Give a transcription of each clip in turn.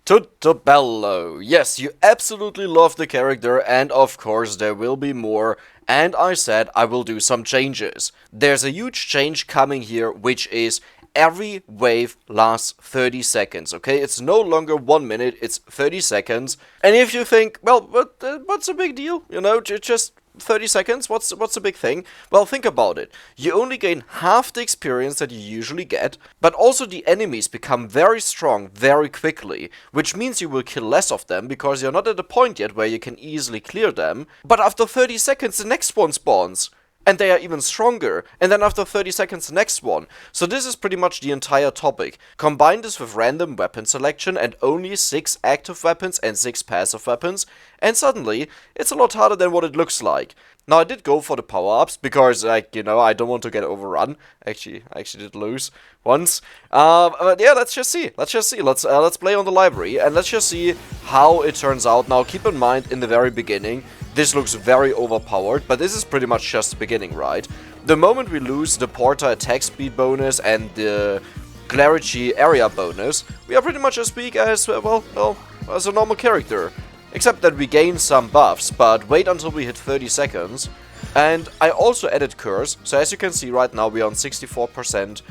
Tutto Bello. Yes, you absolutely love the character, and of course there will be more. And I said I will do some changes. There's a huge change coming here, which is every wave lasts 30 seconds, okay? It's no longer 1 minute, it's 30 seconds. And if you think, well, what's the big deal? You know, just 30 seconds? What's the big thing? Well, think about it. You only gain half the experience that you usually get, but also the enemies become very strong very quickly, which means you will kill less of them because you're not at a point yet where you can easily clear them. But after 30 seconds, the next one spawns. And they are even stronger, and then after 30 seconds the next one. So this is pretty much the entire topic. Combine this with random weapon selection and only 6 active weapons and 6 passive weapons, and suddenly it's a lot harder than what it looks like. Now I did go for the power-ups, because, like, you know, I don't want to get overrun. I actually did lose once. But yeah, let's just see. Let's play on the library, and let's just see how it turns out. Now keep in mind, in the very beginning, this looks very overpowered, but this is pretty much just the beginning, right? The moment we lose the Porter attack speed bonus and the Clarity area bonus, we are pretty much as weak as, well, as a normal character. Except that we gain some buffs, but wait until we hit 30 seconds. And I also added Curse, so as you can see right now we are on 64%.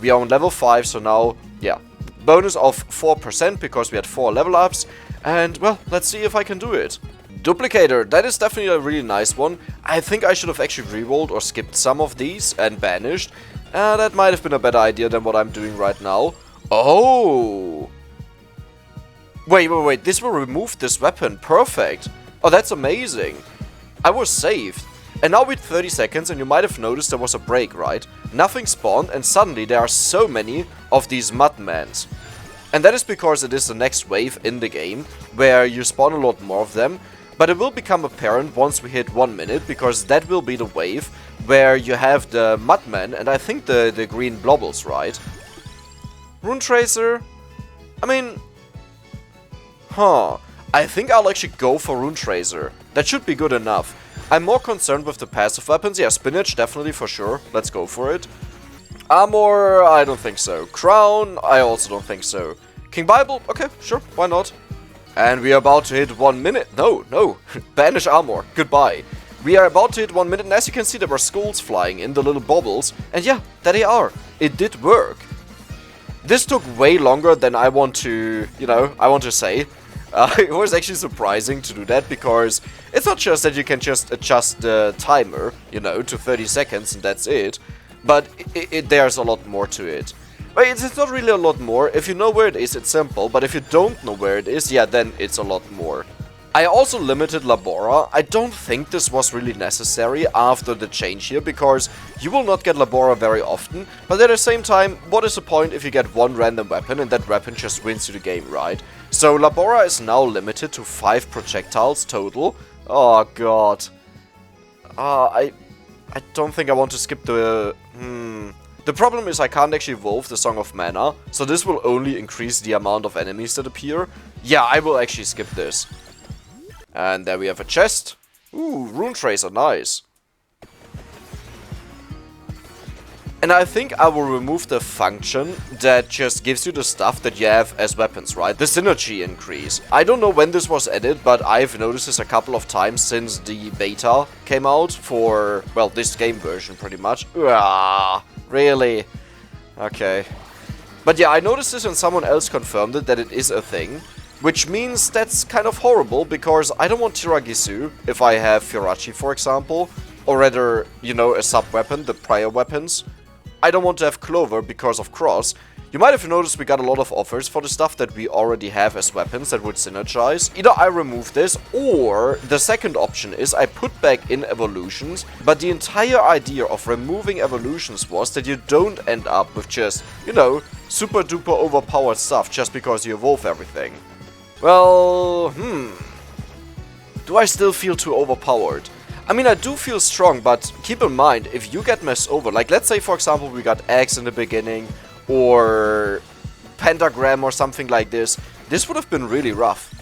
We are on level 5, so now, yeah, bonus of 4% because we had 4 level ups. And, well, let's see if I can do it. Duplicator, that is definitely a really nice one. I think I should have actually rerolled or skipped some of these and banished. That might have been a better idea than what I'm doing right now. Oh! Wait, this will remove this weapon. Perfect. Oh, that's amazing. I was saved. And now with 30 seconds, and you might have noticed there was a break, right? Nothing spawned, and suddenly there are so many of these Mudmans. And that is because it is the next wave in the game, where you spawn a lot more of them. But it will become apparent once we hit 1 minute, because that will be the wave where you have the Mudman and I think the green blobbles, right? Rune Tracer? I mean... I think I'll actually go for Rune Tracer. That should be good enough. I'm more concerned with the passive weapons. Yeah, Spinach, definitely, for sure. Let's go for it. Armor, I don't think so. Crown, I also don't think so. King Bible, okay, sure, why not? And we are about to hit 1 minute. No. Banish armor. Goodbye. We are about to hit 1 minute, and as you can see, there were skulls flying in, the little bobbles. And yeah, there they are. It did work. This took way longer than I want to, say. It was actually surprising to do that, because it's not just that you can just adjust the timer, to 30 seconds and that's it. But there's a lot more to it. It's not really a lot more. If you know where it is, it's simple. But if you don't know where it is, yeah, then it's a lot more. I also limited Labora. I don't think this was really necessary after the change here, because you will not get Labora very often. But at the same time, what is the point if you get one random weapon and that weapon just wins you the game, right? So Labora is now limited to 5 projectiles total. Oh god. I don't think I want to skip the... The problem is I can't actually evolve the Song of Mana, so this will only increase the amount of enemies that appear. Yeah, I will actually skip this. And there we have a chest. Ooh, Rune Tracer, nice. And I think I will remove the function that just gives you the stuff that you have as weapons, right? The synergy increase. I don't know when this was added, but I've noticed this a couple of times since the beta came out for, well, this game version pretty much. Really? Okay. But yeah, I noticed this and someone else confirmed it, that it is a thing. Which means that's kind of horrible, because I don't want Tiragisu if I have Firachi, for example. Or rather, a sub-weapon, the prior weapons. I don't want to have Clover because of Cross. You might have noticed we got a lot of offers for the stuff that we already have as weapons that would synergize. Either I remove this, or the second option is I put back in evolutions, but the entire idea of removing evolutions was that you don't end up with just, super duper overpowered stuff just because you evolve everything. Well, do I still feel too overpowered? I mean, I do feel strong, but keep in mind, if you get messed over, like let's say for example we got X in the beginning, or Pentagram or something like this would have been really rough.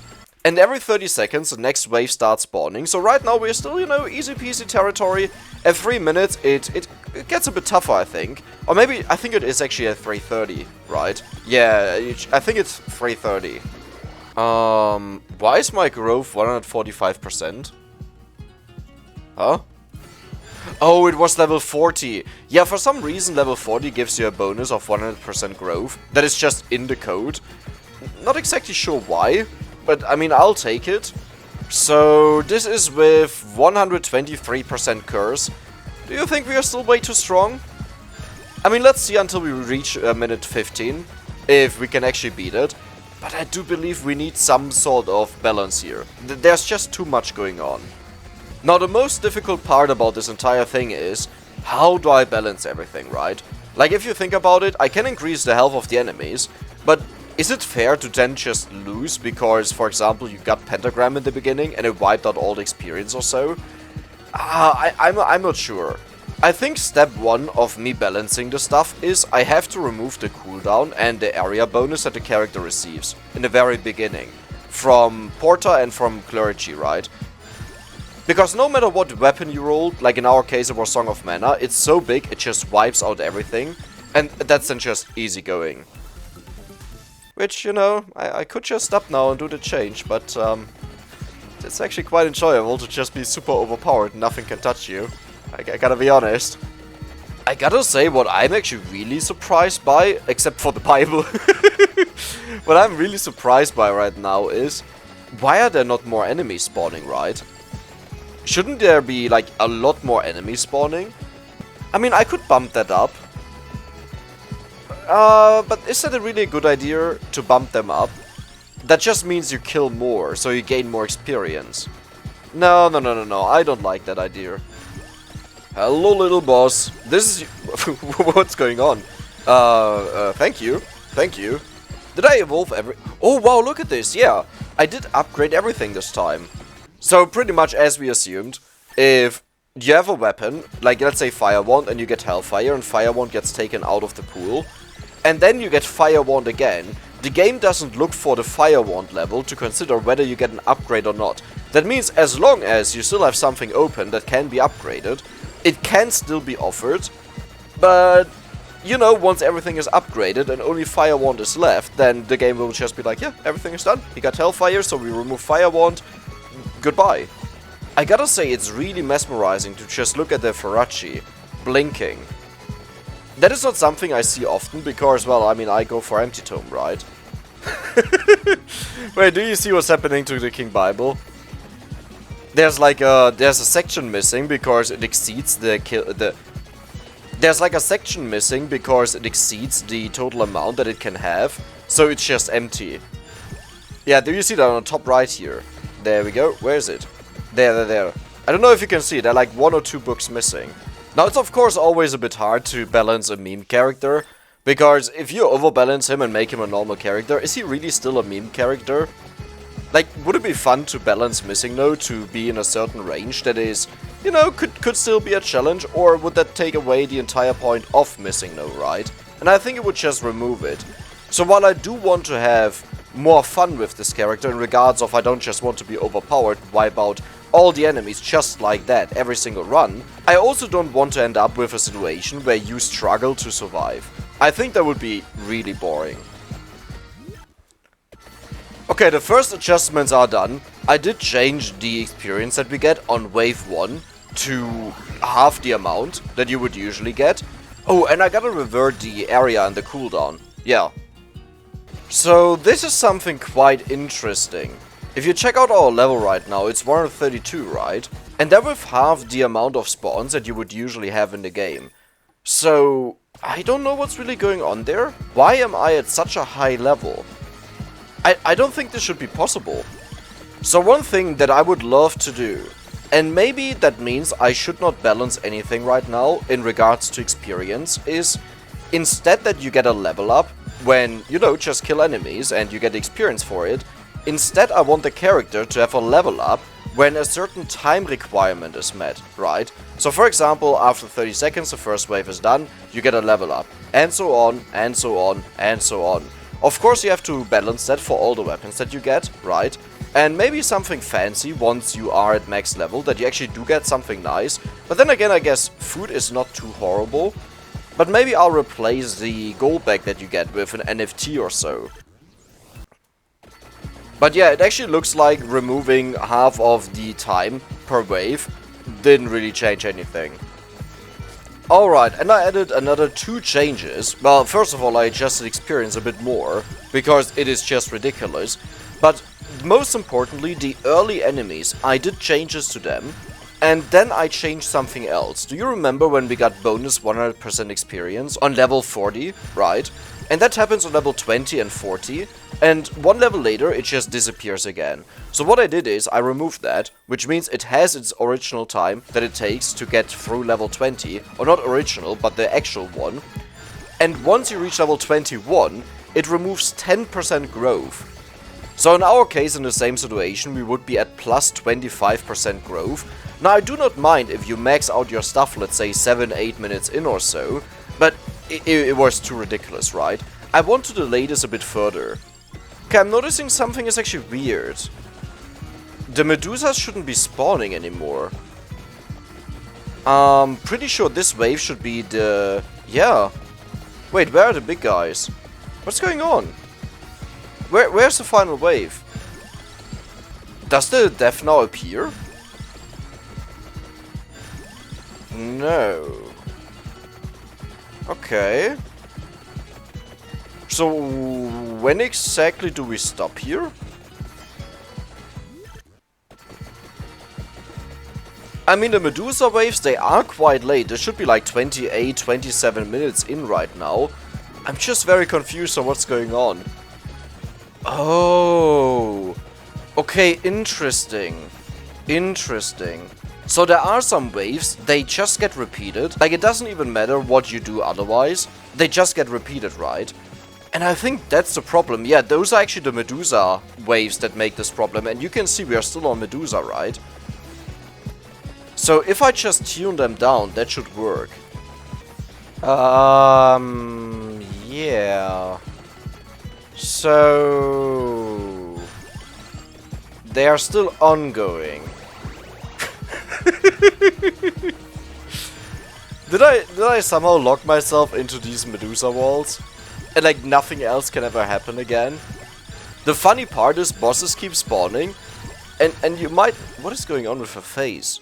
And every 30 seconds the next wave starts spawning, so right now we're still, easy peasy territory. At 3 minutes it gets a bit tougher, I think. Or maybe, I think it is actually at 3:30, right? Yeah, I think it's 3:30. Why is my growth 145%? Huh? Oh, it was level 40. Yeah, for some reason level 40 gives you a bonus of 100% growth. That is just in the code. Not exactly sure why, but I mean, I'll take it. So, this is with 123% curse. Do you think we are still way too strong? I mean, let's see until we reach minute 15, if we can actually beat it. But I do believe we need some sort of balance here. There's just too much going on. Now, the most difficult part about this entire thing is, how do I balance everything, right? Like, if you think about it, I can increase the health of the enemies, but is it fair to then just lose because, for example, you got Pentagram in the beginning and it wiped out all the experience or so? I'm not sure. I think step 1 of me balancing the stuff is I have to remove the cooldown and the area bonus that the character receives in the very beginning. From Porta and from Clergy, right? Because no matter what weapon you rolled, like in our case it was Song of Mana, it's so big it just wipes out everything. And that's then just easy going. Which, you know, I could just stop now and do the change, but it's actually quite enjoyable to just be super overpowered and nothing can touch you. I gotta be honest. I gotta say what I'm actually really surprised by, except for the Bible. What I'm really surprised by right now is, why are there not more enemies spawning, right? Shouldn't there be like a lot more enemies spawning? I mean, I could bump that up. But is that a really good idea to bump them up? That just means you kill more, so you gain more experience. No, I don't like that idea. Hello, little boss. This is... What's going on? Thank you. Thank you. Did I evolve every... Oh, wow, look at this. Yeah, I did upgrade everything this time. So, pretty much as we assumed, if you have a weapon, like let's say Fire Wand, and you get Hellfire, and Fire Wand gets taken out of the pool, and then you get Fire Wand again, the game doesn't look for the Fire Wand level to consider whether you get an upgrade or not. That means as long as you still have something open that can be upgraded, it can still be offered, but, you know, once everything is upgraded and only Fire Wand is left, then the game will just be like, yeah, everything is done. He got Hellfire, so we remove Fire Wand. Goodbye. I gotta say, it's really mesmerizing to just look at the Farachi blinking. That is not something I see often because, well, I mean, I go for Empty Tome, right? Wait, do you see what's happening to the King Bible? There's like there's a section missing because it exceeds there's like a section missing because it exceeds the total amount that it can have, so it's just empty. Yeah, do you see that on the top right here? There we go. Where is it? There. I don't know if you can see, there are like 1 or 2 books missing. Now, it's of course always a bit hard to balance a meme character, because if you overbalance him and make him a normal character, is he really still a meme character? Like, would it be fun to balance Missing No to be in a certain range that is, you know, could still be a challenge, or would that take away the entire point of Missing No, right? And I think it would just remove it. So while I do want to have more fun with this character in regards of I don't just want to be overpowered, wipe out all the enemies just like that every single run, I also don't want to end up with a situation where you struggle to survive. I think that would be really boring. Okay, the first adjustments are done. I did change the experience that we get on wave 1 to half the amount that you would usually get. Oh, and I gotta revert the area and the cooldown. Yeah. So this is something quite interesting. If you check out our level right now, it's 132, right? And that with half the amount of spawns that you would usually have in the game. So, I don't know what's really going on there. Why am I at such a high level? I don't think this should be possible. So one thing that I would love to do, and maybe that means I should not balance anything right now in regards to experience, is instead that you get a level up when, you know, just kill enemies and you get experience for it, instead I want the character to have a level up when a certain time requirement is met, right? So for example, after 30 seconds the first wave is done, you get a level up, and so on, and so on, and so on. Of course you have to balance that for all the weapons that you get, right? And maybe something fancy once you are at max level, that you actually do get something nice. But then again, I guess food is not too horrible. But maybe I'll replace the gold bag that you get with an NFT or so. But yeah, it actually looks like removing half of the time per wave didn't really change anything. Alright, and I added another 2 changes. Well, first of all, I adjusted experience a bit more, because it is just ridiculous. But most importantly, the early enemies, I did changes to them, and then I changed something else. Do you remember when we got bonus 100% experience on level 40, right? And that happens on level 20 and 40, and one level later it just disappears again. So what I did is I removed that, which means it has its original time that it takes to get through level 20, or not original, but the actual one. And once you reach level 21, it removes 10% growth. So in our case, in the same situation, we would be at plus 25% growth. Now I do not mind if you max out your stuff, let's say 7-8 minutes in or so, but it was too ridiculous, right? I want to delay this a bit further. Okay, I'm noticing something is actually weird. The Medusas shouldn't be spawning anymore. Pretty sure this wave should be the... Yeah. Wait, where are the big guys? What's going on? Where's the final wave? Does the death now appear? No. Okay. So, when exactly do we stop here? I mean, the Medusa waves, they are quite late. There should be like 28, 27 minutes in right now. I'm just very confused on what's going on. Oh. Okay, interesting. Interesting. So there are some waves, they just get repeated. Like, it doesn't even matter what you do otherwise. They just get repeated, right? And I think that's the problem. Yeah, those are actually the Medusa waves that make this problem. And you can see we are still on Medusa, right? So if I just tune them down, that should work. Yeah. So... they are still ongoing. Did I somehow lock myself into these Medusa walls? And like nothing else can ever happen again? The funny part is bosses keep spawning. And you might... What is going on with her face?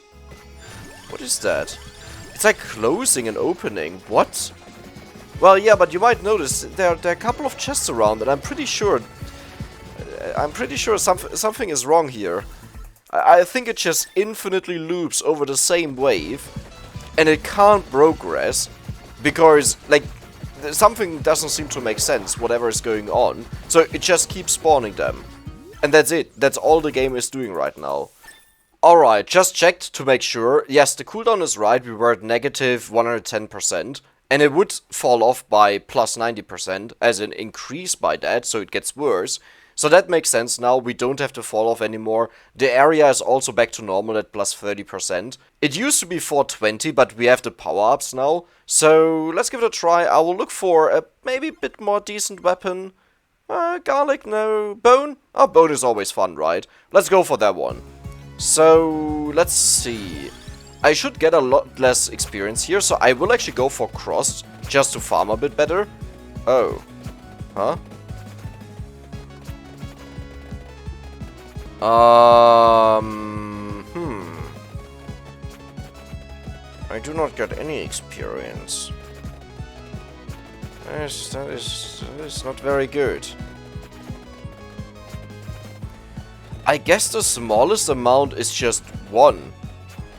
What is that? It's like closing and opening. What? Well, yeah, but you might notice there are a couple of chests around, and I'm pretty sure something is wrong here. I think it just infinitely loops over the same wave, and it can't progress because, like, something doesn't seem to make sense, whatever is going on. So it just keeps spawning them. And that's it. That's all the game is doing right now. Alright, just checked to make sure. Yes, the cooldown is right. We were at negative 110%. And it would fall off by plus 90%, as in increase by that, so it gets worse. So that makes sense now, we don't have to fall off anymore. The area is also back to normal at plus 30%. It used to be 420, but we have the power-ups now. So let's give it a try. I will look for a maybe bit more decent weapon. Garlic, no. Bone? Oh, bone is always fun, right? Let's go for that one. So, let's see. I should get a lot less experience here, so I will actually go for crossed, just to farm a bit better. Oh. Huh? I do not get any experience. That is not very good. I guess the smallest amount is just 1.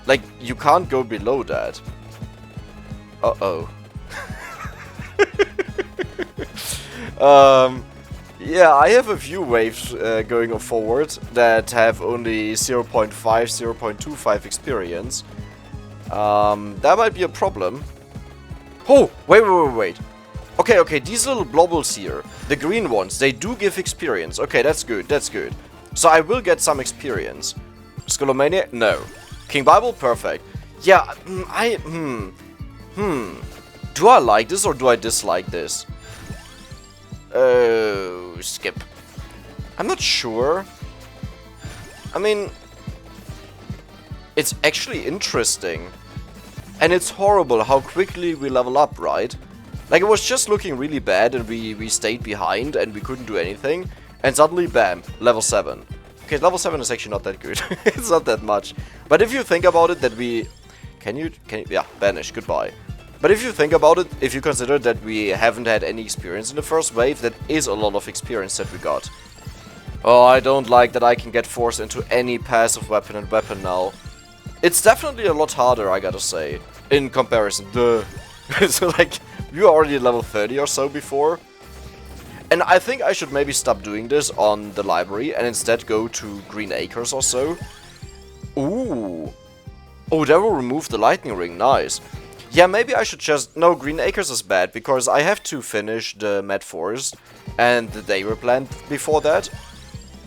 Like, you can't go below that. Uh-oh. Yeah, I have a few waves going forward that have only 0.5, 0.25 experience. That might be a problem. Oh, wait. Okay, these little blobbles here, the green ones, they do give experience. Okay, that's good. So I will get some experience. Skullomania? No. King Bible? Perfect. Yeah, Do I like this or do I dislike this? Oh, skip. I'm not sure. I mean, it's actually interesting. And it's horrible how quickly we level up, right? Like, it was just looking really bad and we stayed behind and we couldn't do anything. And suddenly, bam, level 7. Okay, level 7 is actually not that good. It's not that much. But if you think about it, that we... Can you... Yeah, banish, goodbye. But if you think about it, if you consider that we haven't had any experience in the first wave, that is a lot of experience that we got. Oh, I don't like that I can get forced into any passive weapon and weapon now. It's definitely a lot harder, I gotta say, in comparison. Duh. So, like, we were already level 30 or so before. And I think I should maybe stop doing this on the library and instead go to Green Acres or so. Ooh. Oh, that will remove the lightning ring, nice. Yeah, maybe I should just... No, Green Acres is bad, because I have to finish the Mad Forest and the Dayre plant before that.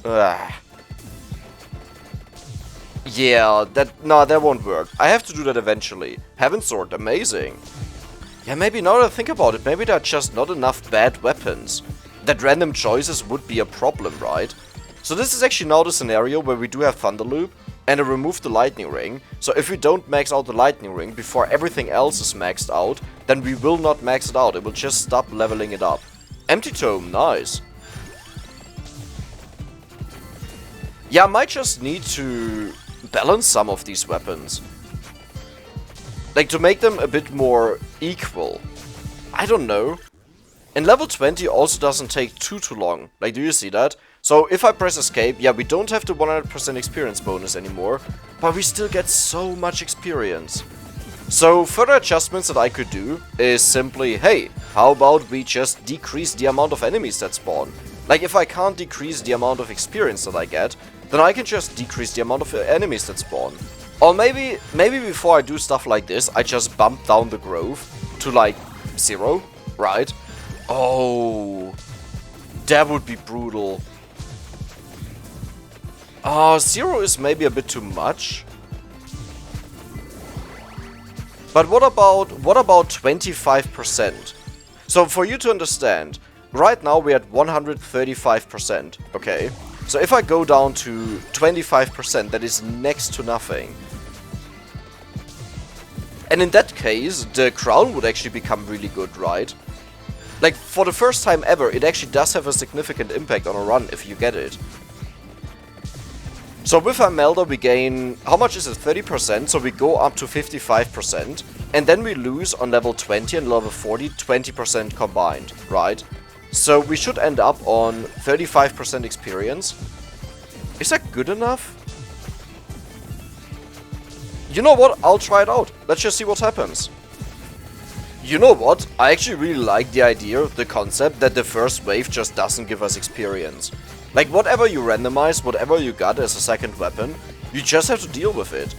Ugh. Yeah, that won't work. I have to do that eventually. Heaven's Sword, amazing. Yeah, maybe now that I think about it, maybe there are just not enough bad weapons. That random choices would be a problem, right? So this is actually now the scenario where we do have Thunderloop and I remove the lightning ring. So if we don't max out the lightning ring before everything else is maxed out, then we will not max it out. It will just stop leveling it up. Empty Tome, nice. Yeah, I might just need to balance some of these weapons. Like, to make them a bit more equal. I don't know. And level 20 also doesn't take too long. Like, do you see that? So, if I press escape, yeah, we don't have the 100% experience bonus anymore. But we still get so much experience. So, further adjustments that I could do is simply, hey, how about we just decrease the amount of enemies that spawn? Like, if I can't decrease the amount of experience that I get, then I can just decrease the amount of enemies that spawn. Or maybe before I do stuff like this, I just bump down the growth to like 0, right? Oh, that would be brutal. 0 is maybe a bit too much. But what about 25%? So for you to understand, right now we're at 135%, okay? So if I go down to 25%, that is next to nothing. And in that case, the crown would actually become really good, right? Like, for the first time ever, it actually does have a significant impact on a run if you get it. So with Imelda we gain, how much is it, 30%, so we go up to 55%. And then we lose on level 20 and level 40, 20% combined, right? So we should end up on 35% experience. Is that good enough? You know what? I'll try it out. Let's just see what happens. You know what? I actually really like the idea, the concept, that the first wave just doesn't give us experience. Like, whatever you randomize, whatever you got as a second weapon, you just have to deal with it.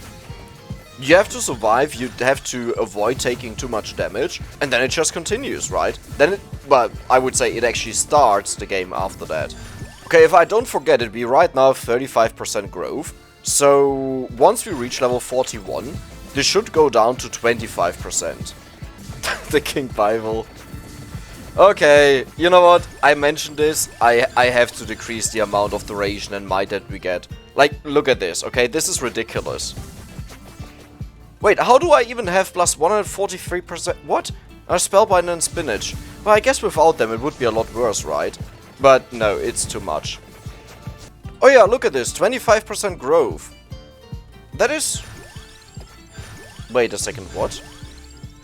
You have to survive, you have to avoid taking too much damage, and then it just continues, right? Then it, well, I would say it actually starts the game after that. Okay, if I don't forget it, we right now have 35% growth. So, once we reach level 41, this should go down to 25%. The King Bible. Okay, you know what? I mentioned this. I have to decrease the amount of duration and might that we get. Like, look at this, okay? This is ridiculous. Wait, how do I even have plus 143%? What? Spellbind and Spinach. Well, I guess without them it would be a lot worse, right? But no, it's too much. Oh yeah, look at this, 25% growth. That is... Wait a second, what?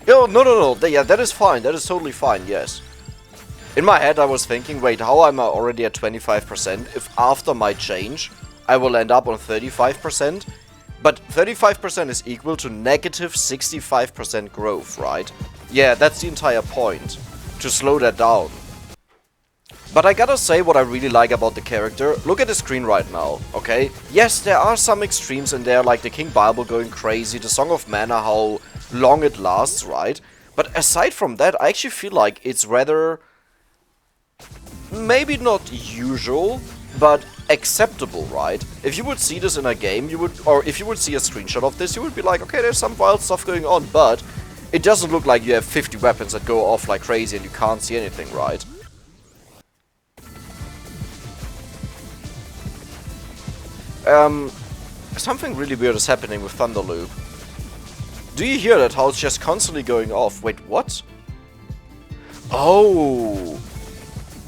Oh, no, yeah, that is fine, that is totally fine, yes. In my head I was thinking, wait, how am I already at 25% if after my change I will end up on 35%? But 35% is equal to negative 65% growth, right? Yeah, that's the entire point, to slow that down. But I gotta say what I really like about the character. Look at the screen right now, okay? Yes, there are some extremes in there, like the King Bible going crazy, the Song of Mana, how long it lasts, right? But aside from that, I actually feel like it's rather... maybe not usual, but acceptable, right? If you would see this in a game, you would... or if you would see a screenshot of this, you would be like, okay, there's some wild stuff going on, but... it doesn't look like you have 50 weapons that go off like crazy and you can't see anything, right? Something really weird is happening with Thunderloop. Do you hear that? How it's just constantly going off? Wait, what? Oh!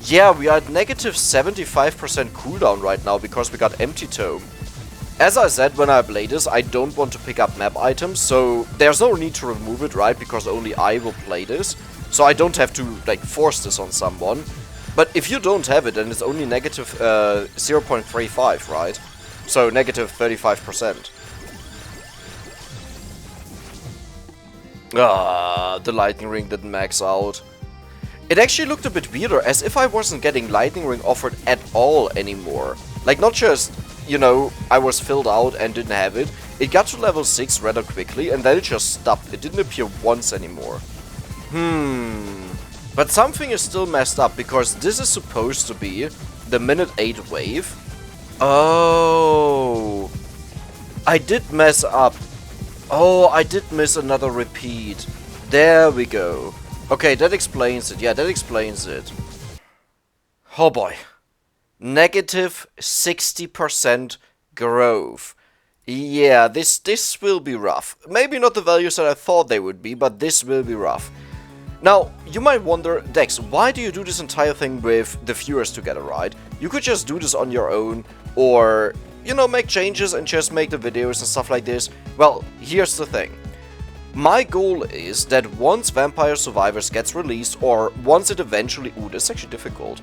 Yeah, we are at negative 75% cooldown right now because we got Empty Tome. As I said when I play this, I don't want to pick up map items, so there's no need to remove it, right? Because only I will play this. So I don't have to, like, force this on someone. But if you don't have it, then it's only negative 0.35, right? So negative 35%. Ah, the lightning ring didn't max out. It actually looked a bit weirder, as if I wasn't getting lightning ring offered at all anymore. Like, not just, you know, I was filled out and didn't have it. It got to level 6 rather quickly, and then it just stopped. It didn't appear once anymore. But something is still messed up, because this is supposed to be the minute 8 wave. Oh, I did mess up. Oh, I did miss another repeat. There we go. Okay, that explains it. Yeah, that explains it. Oh boy. Negative 60% growth. Yeah, this will be rough. Maybe not the values that I thought they would be, but this will be rough. Now, you might wonder, Dex, why do you do this entire thing with the viewers together, right? You could just do this on your own, or, you know, make changes and just make the videos and stuff like this. Well, here's the thing. My goal is that once Vampire Survivors gets released, or once it eventually... Ooh, this is actually difficult.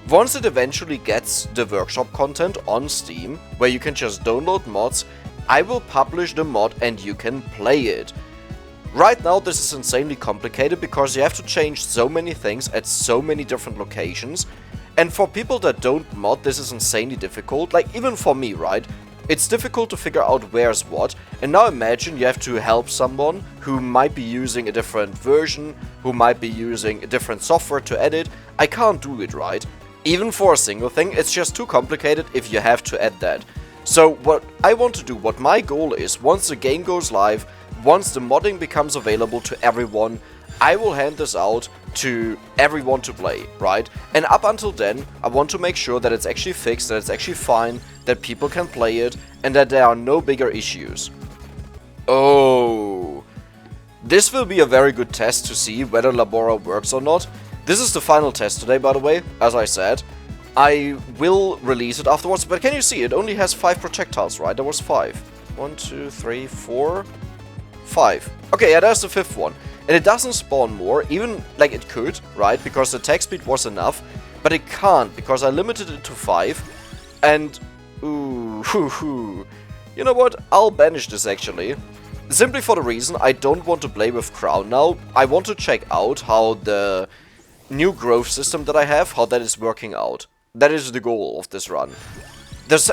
Once it eventually gets the workshop content on Steam, where you can just download mods, I will publish the mod and you can play it. Right now this is insanely complicated because you have to change so many things at so many different locations, and for people that don't mod this is insanely difficult, like even for me, right? It's difficult to figure out where's what, and now imagine you have to help someone who might be using a different version, who might be using a different software to edit. I can't do it, right? Even for a single thing, it's just too complicated if you have to add that. So what I want to do, what my goal is, once the game goes live, once the modding becomes available to everyone, I will hand this out to everyone to play, right? And up until then, I want to make sure that it's actually fixed, that it's actually fine, that people can play it, and that there are no bigger issues. Oh, this will be a very good test to see whether Labora works or not. This is the final test today, by the way, as I said. I will release it afterwards, but can you see, it only has 5 projectiles, right? There was 5. 1, 2, 3, 4... 5. Okay, yeah, that's the 5th one. And it doesn't spawn more, even like it could, right? Because the attack speed was enough. But it can't, because I limited it to 5. And, ooh, you know what? I'll banish this actually. Simply for the reason I don't want to play with Crown now. I want to check out how the new growth system that I have, how that is working out. That is the goal of this run. There's...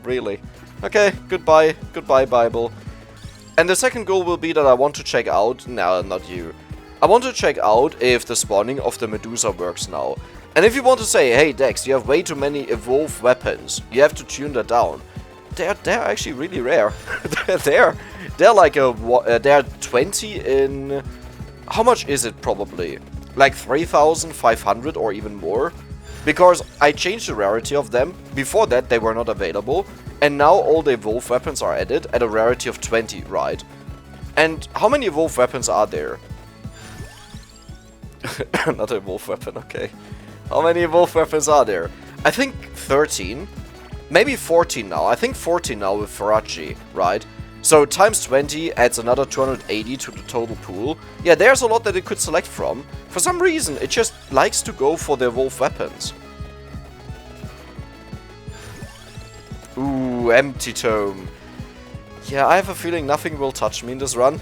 really? Okay, goodbye. Goodbye, Bible. And the second goal will be that I want to check out... No, not you. I want to check out if the spawning of the Medusa works now. And if you want to say, hey Dex, you have way too many evolved weapons, you have to tune that down. They're actually really rare. they're like they're 20 in... How much is it probably? Like 3,500 or even more? Because I changed the rarity of them. Before that they were not available. And now all the evolved weapons are added at a rarity of 20, right? And how many evolved weapons are there? Not an evolved weapon, okay. How many evolved weapons are there? I think 13. Maybe 14 now. I think 14 now with Farachi, right? So times 20 adds another 280 to the total pool. Yeah, there's a lot that it could select from. For some reason, it just likes to go for the evolved weapons. Ooh, Empty Tome. Yeah, I have a feeling nothing will touch me in this run.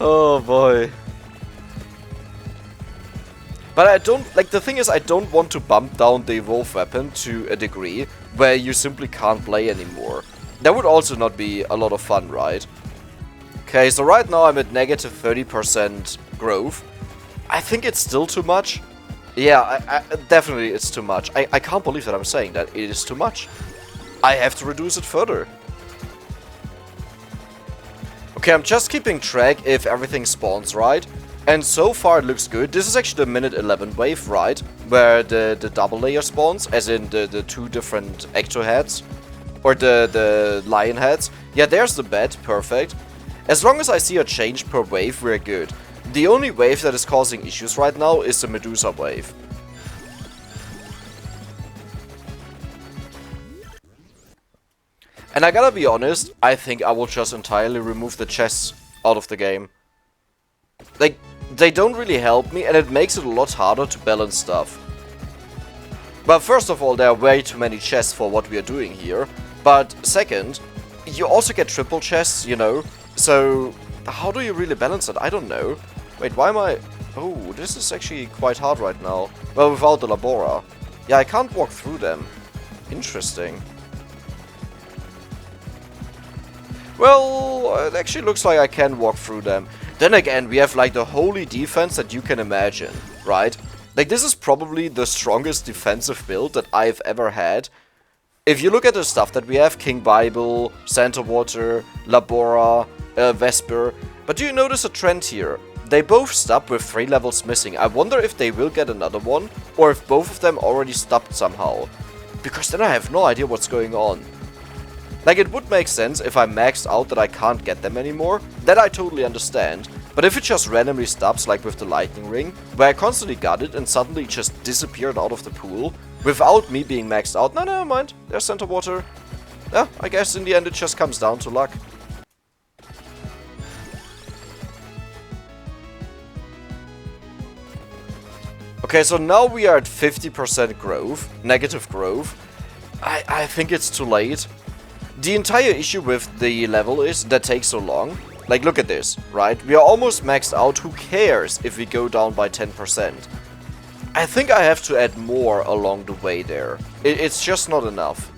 Oh boy. But I don't, like, the thing is I don't want to bump down the evolved weapon to a degree where you simply can't play anymore. That would also not be a lot of fun, right? Okay, so right now I'm at negative 30% growth. I think it's still too much. Yeah, definitely it's too much. I can't believe that I'm saying that. It is too much. I have to reduce it further. Okay, I'm just keeping track if everything spawns right. And so far it looks good. This is actually the minute 11 wave, right? Where the double layer spawns, as in the 2 different ecto heads. Or the lion heads. Yeah, there's the bed, perfect. As long as I see a change per wave, we're good. The only wave that is causing issues right now is the Medusa wave. And I gotta be honest, I think I will just entirely remove the chests out of the game. Like, they don't really help me and it makes it a lot harder to balance stuff. But first of all, there are way too many chests for what we are doing here. But second, you also get triple chests, you know. So, how do you really balance it? I don't know. Wait, why am I... Oh, this is actually quite hard right now. Well, without the Labora. Yeah, I can't walk through them. Interesting. Well, it actually looks like I can walk through them. Then again, we have like the holy defense that you can imagine, right? Like, this is probably the strongest defensive build that I've ever had. If you look at the stuff that we have, King Bible, Santa Water, Labora, Vesper. But do you notice a trend here? They both stop with 3 levels missing. I wonder if they will get another one, or if both of them already stopped somehow. Because then I have no idea what's going on. Like, it would make sense if I maxed out that I can't get them anymore. That I totally understand. But if it just randomly stops, like with the lightning ring, where I constantly got it and suddenly it just disappeared out of the pool, without me being maxed out, no, never mind, there's Center Water. Yeah, I guess in the end it just comes down to luck. Okay, so now we are at 50% growth, negative growth. I think it's too late. The entire issue with the level is that takes so long. Like, look at this, right? We are almost maxed out. Who cares if we go down by 10%? I think I have to add more along the way there. It's just not enough.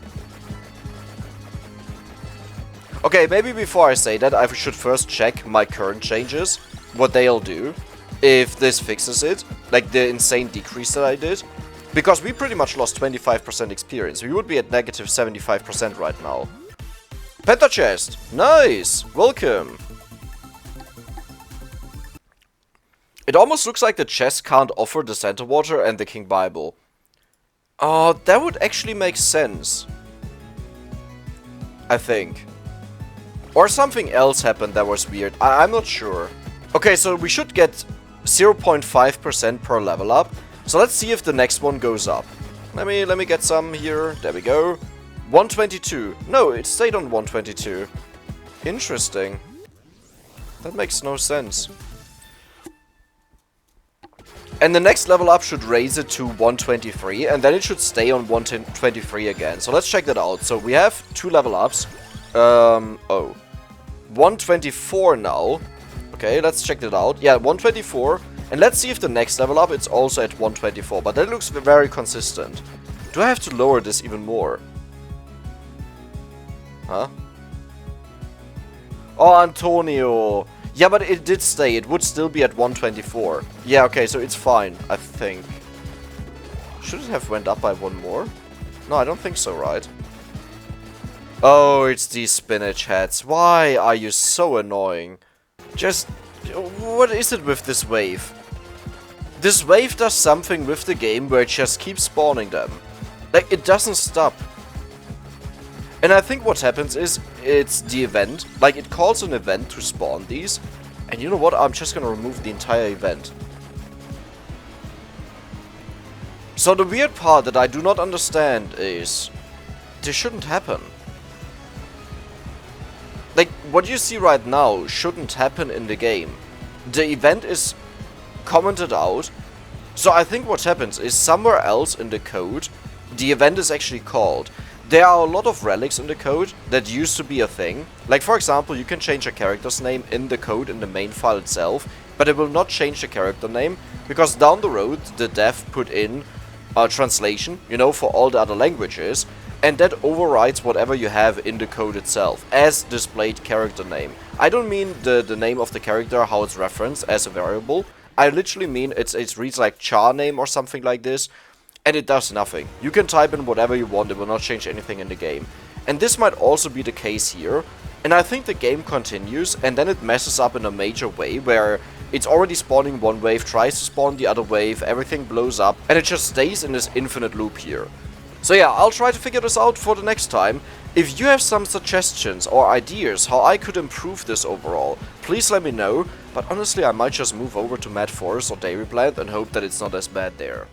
Okay, maybe before I say that, I should first check my current changes, what they'll do, if this fixes it, like the insane decrease that I did. Because we pretty much lost 25% experience. We would be at negative 75% right now. Penta chest! Nice! Welcome! It almost looks like the chest can't offer the Santa Water and the King Bible. Oh, that would actually make sense. I think. Or something else happened that was weird. I'm not sure. Okay, so we should get 0.5% per level up. So let's see if the next one goes up. Let me get some here. There we go. 122. No, it stayed on 122. Interesting. That makes no sense. And the next level up should raise it to 123, and then it should stay on 123 again. So let's check that out. So we have 2 level ups. 124 now. Okay, let's check that out. Yeah, 124. And let's see if the next level up it's also at 124. But that looks very consistent. Do I have to lower this even more? Huh? Oh, Antonio. Yeah, but it did stay. It would still be at 124. Yeah, okay, so it's fine, I think. Should it have went up by 1 more? No, I don't think so, right? Oh, it's these spinach heads. Why are you so annoying? Just... what is it with this wave? This wave does something with the game where it just keeps spawning them. Like, it doesn't stop. And I think what happens is, it's the event. Like, it calls an event to spawn these. And you know what? I'm just gonna remove the entire event. So the weird part that I do not understand is... this shouldn't happen. Like, what you see right now shouldn't happen in the game. The event is commented out. So I think what happens is, somewhere else in the code, the event is actually called. There are a lot of relics in the code that used to be a thing. Like, for example, you can change a character's name in the code in the main file itself, but it will not change the character name, because down the road the dev put in a translation, you know, for all the other languages, and that overrides whatever you have in the code itself as displayed character name. I don't mean the name of the character, how it's referenced as a variable. I literally mean it reads like char name or something like this. And it does nothing. You can type in whatever you want, it will not change anything in the game. And this might also be the case here. And I think the game continues, and then it messes up in a major way, where it's already spawning one wave, tries to spawn the other wave, everything blows up, and it just stays in this infinite loop here. So yeah, I'll try to figure this out for the next time. If you have some suggestions or ideas how I could improve this overall, please let me know, but honestly I might just move over to Mad Forest or Dairy Plant and hope that it's not as bad there.